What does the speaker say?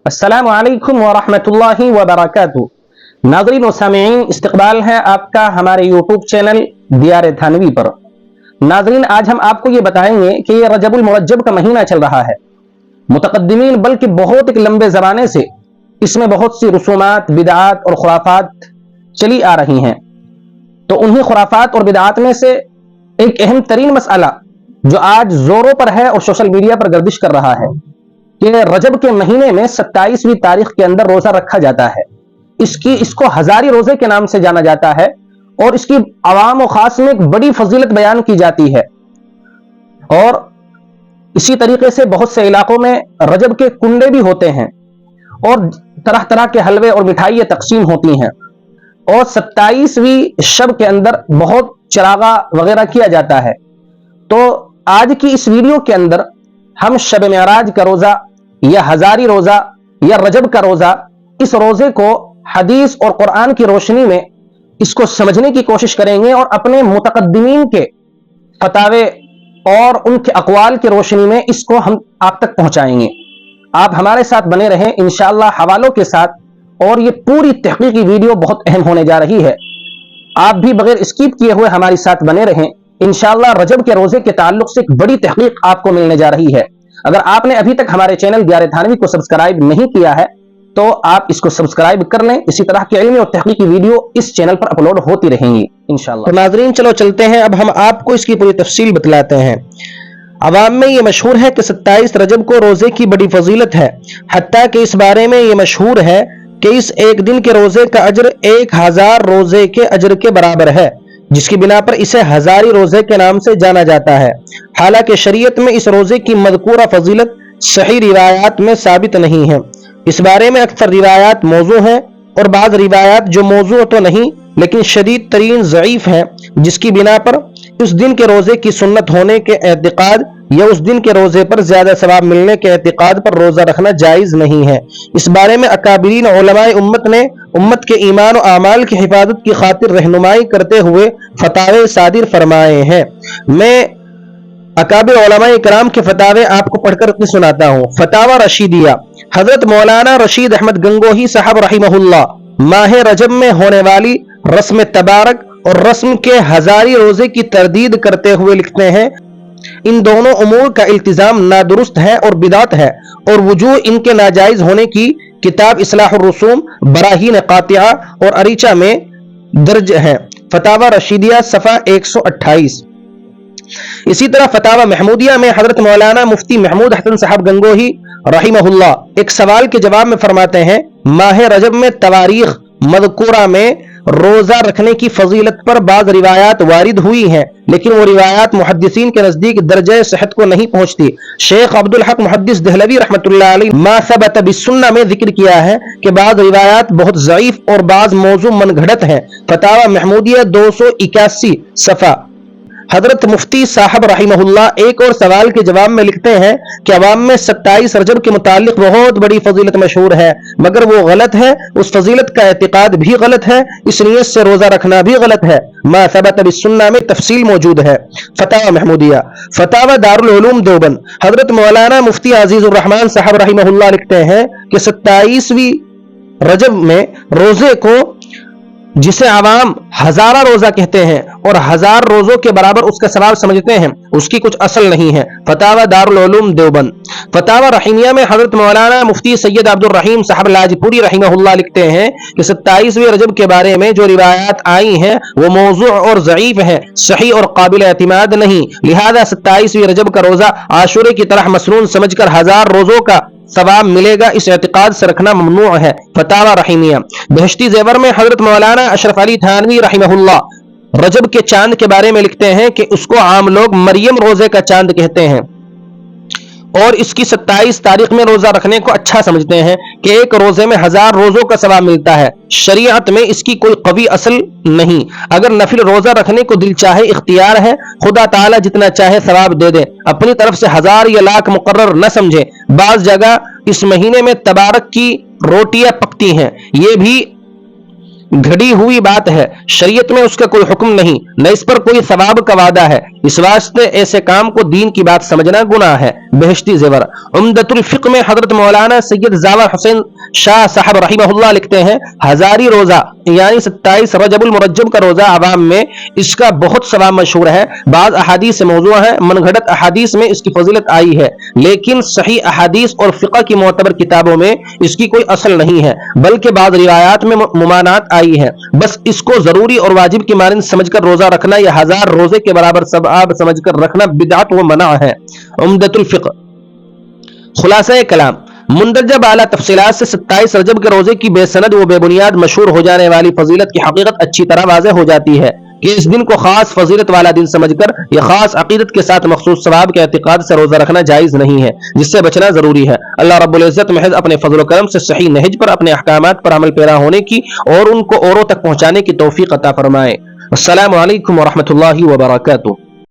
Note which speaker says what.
Speaker 1: अस्सलामु अलैकुम वरहमतुल्लाहि वबरकातुहू। नाज़रीन व सामिईन, इस्तक़बाल है आपका हमारे यूट्यूब चैनल दियार थानवी पर। नाज़रीन, आज हम आपको ये बताएंगे कि ये रजबुल मुरज्जब का महीना चल रहा है। मुतक़द्दिमीन बल्कि बहुत एक लंबे ज़माने से इसमें बहुत सी रसूमात, बिदआत और खुराफात चली आ रही हैं। तो उन्हीं खुराफात और बिदआत में से एक अहम तरीन मसला जो आज जोरों पर है और सोशल मीडिया पर गर्दिश कर रहा है कि रजब के महीने में 27वीं तारीख के अंदर रोजा रखा जाता है। इसको हजारी रोजे के नाम से जाना जाता है और इसकी अवाम और खास में एक बड़ी फजीलत बयान की जाती है। और इसी तरीके से बहुत से इलाकों में रजब के कुंडे भी होते हैं और तरह तरह के हलवे और मिठाइयाँ तकसीम होती हैं। और 27वीं शब के अंदर बहुत चरागा वगैरह किया जाता है। तो आज की इस वीडियो के अंदर हम शब मेराज का रोजा या हजारी रोजा या रजब का रोजा, इस रोजे को हदीस और कुरान की रोशनी में इसको समझने की कोशिश करेंगे और अपने मुतकद्दिमीन के फतावे और उनके अक़वाल की रोशनी में इसको हम आप तक पहुंचाएंगे। आप हमारे साथ बने रहें इंशाअल्लाह हवालों के साथ। और ये पूरी तहकीकी वीडियो बहुत अहम होने जा रही है। आप भी बगैर स्किप किए हुए हमारे साथ बने रहें। इंशाअल्लाह रजब के रोजे के ताल्लुक से एक बड़ी तहकीक आपको मिलने जा रही है। अगर आपने अभी तक हमारे चैनल दियार थानवी को सब्सक्राइब नहीं किया है तो आप इसको सब्सक्राइब कर लें। इसी तरह के इल्मी और तहकीकी वीडियो इस चैनल पर अपलोड होती रहेंगी इंशाअल्लाह। तो नाज़रीन, चलो चलते हैं। अब हम आपको इसकी पूरी तफसील बतलाते हैं। अवाम में ये मशहूर है कि 27 रजब को रोजे की बड़ी फजीलत है। हत्ता कि इस बारे में ये मशहूर है कि इस एक दिन के रोजे का अजर 1000 रोजे के अजर के बराबर है, जिसकी बिना पर इसे हजारी रोजे के नाम से जाना जाता है। हालांकि शरीयत में इस रोजे की मज़कूरा फजीलत सही रिवायात में साबित नहीं है। इस बारे में अक्सर रिवायात मौजू हैं और बाज़ रिवायात जो मौजू तो नहीं लेकिन शदीद तरीन ज़ईफ हैं, जिसकी बिना पर उस दिन के रोजे की सुन्नत होने के एतिकाद या उस दिन के रोजे पर ज्यादा सवाब मिलने के एतिकाद पर रोजा रखना जायज नहीं है। इस बारे में अकाबिरीन उलमाए उम्मत ने उम्मत के ईमान और आमाल की हिफाजत की खातिर रहनुमाई करते हुए फतावे सादिर फरमाए हैं। मैं अकाबिर उलमाए इकराम के फतावे आपको पढ़कर सुनाता हूँ। फतावा रशीदिया, हजरत मौलाना रशीद अहमद गंगोही साहब रहिमहुल्लाह माह रजब में होने वाली रस्म तबारक और रस्म के हजारी रोजे की तरदीद करते हुए लिखते हैं, इन दोनों उमूर का इल्तिजाम नादुरुस्त है और बिदात है और वजूह इनके नाजायज होने की किताब इस्लाहुर रसूम, बराहीन कातिआ और अरीचा में दर्ज है। फतावा रशीदिया सफ़ा 128। इसी तरह फतावा महमूदिया में हजरत मौलाना मुफ्ती महमूद हसन साहब गंगोही रहिमहुल्लाह एक सवाल के जवाब में फरमाते हैं, माह रजब में तवारीख मज़कूरा में रोजा रखने की फजीलत पर बाज़ रिवायात वारिद हुई हैं, लेकिन वो रिवायात मुहद्दिसीन के नजदीक दर्जे सेहत को नहीं पहुंचती। शेख अब्दुल हक मुहद्दिस दहलवी रहमतुल्लाह अलैह मा सबत बिस्सुन्ना में जिक्र किया है कि बाज़ रिवायात बहुत ज़ईफ और बाज़ मौजू मनगढ़ंत हैं। फतावा महमूदिया 281 सफ़ा। हजरत मुफ्ती साहब रहिमहुल्लाह एक और सवाल के जवाब में लिखते हैं कि अवाम में 27 रजब के मुतालिक बहुत बड़ी फजीलत मशहूर है, मगर वो गलत है। उस फजीलत का एतिकाद भी गलत है, इस नियत से रोजा रखना भी गलत है। मा सबत बिस्सुन्ना में तफसील मौजूद है। फतावा महमूदिया। फतावा दारुल उलूम देवबंद, हजरत मौलाना मुफ्ती अजीजुर रहमान साहब रहिमहुल्लाह लिखते हैं कि 27वीं रजब में रोजे को, जिसे आवाम हजारा रोजा कहते हैं और 1000 रोजों के बराबर उसका सवाब समझते हैं, उसकी कुछ असल नहीं है। फतावा दारुल उलूम देवबंद। फतावा रहीमिया में हजरत मौलाना मुफ्ती सैयद अब्दुल रहीम साहब लाजपुरी रहिमहुल्लाह लिखते हैं कि 27वें रजब के बारे में जो रिवायात आई हैं वो मौजू और ज़ईफ है, सही और काबिल एतिमाद नहीं। लिहाजा 27वीं रजब का रोजा आशूरे की तरह मसनून समझकर 1000 रोजों का सवाब मिलेगा, इस एतिकाद से रखना ममनू है। फतावा रहीमिया। बहश्ती ज़ेवर में हजरत मौलाना अशरफ अली थानवी रहिमहुल्लाह रजब के चांद के बारे में लिखते हैं कि उसको आम लोग मरियम रोजे का चांद कहते हैं और इसकी 27 तारीख में रोजा रखने को अच्छा समझते हैं कि एक रोजे में 1000 रोजों का सवाब मिलता है। शरीयत में इसकी कोई कवी असल नहीं। अगर नफिल रोजा रखने को दिल चाहे इख्तियार है, खुदा ताला जितना चाहे सवाब दे दे, अपनी तरफ से 1000 या लाख मुकर्रर न समझे। बाज जगह इस महीने में तबारक की रोटियां पकती हैं, ये भी घड़ी हुई बात है, शरीयत में उसका कोई हुक्म नहीं, न इस पर कोई सवाब का वादा है। इस वास्ते ऐसे काम को दीन की बात समझना गुनाह है। बहिश्ती ज़ेवर उम्दतुल फ़िक़्ह में हज़रत मौलाना सैयद ज़ावर हुसैन शाह साहब रहिमहुल्लाह लिखते हैं, हज़ारी रोज़ा यानी 27 रजबुल मुरज्जब का रोज़ा अवाम में इसका बहुत सवाब मशहूर है। बाज़ अहादीस मौज़ूअ है, मनगढ़ंत अहादीस में इसकी फजीलत आई है, लेकिन सही अहादीस और फ़िक़्ह की मोतबर किताबों में इसकी कोई असल नहीं है, बल्कि बाज़ रिवायात में मुमानात आई है। बस इसको ज़रूरी और वाजिब की मानिंद समझकर रोज़ा रखना या 1000 रोज़े के बराबर सवाब समझकर रखना बिदअत व मना है। उम्दतुल फ़िक़्ह खुलासा कलाम मुंदरजा बाला तफसीलात से 27 रजब के रोजे की बेसनद व बेबुनियाद मशहूर हो जाने वाली फजीलत की हकीकत अच्छी तरह वाज़ेह हो जाती है कि इस दिन को खास फजीलत वाला दिन समझकर या खास अकीदत के साथ मखसूस सवाब के एतिकाद से रोजा रखना जायज नहीं है, जिससे बचना जरूरी है। अल्लाह रब्बुल इज्जत महज अपने फजल व करम से सही नहज पर अपने अहकामात पर अमल पैरा होने की और उनको औरों तक पहुंचाने की तौफीक अता फरमाए। अस्सलामु अलैकुम व रहमतुल्लाहि व बरकातुहू।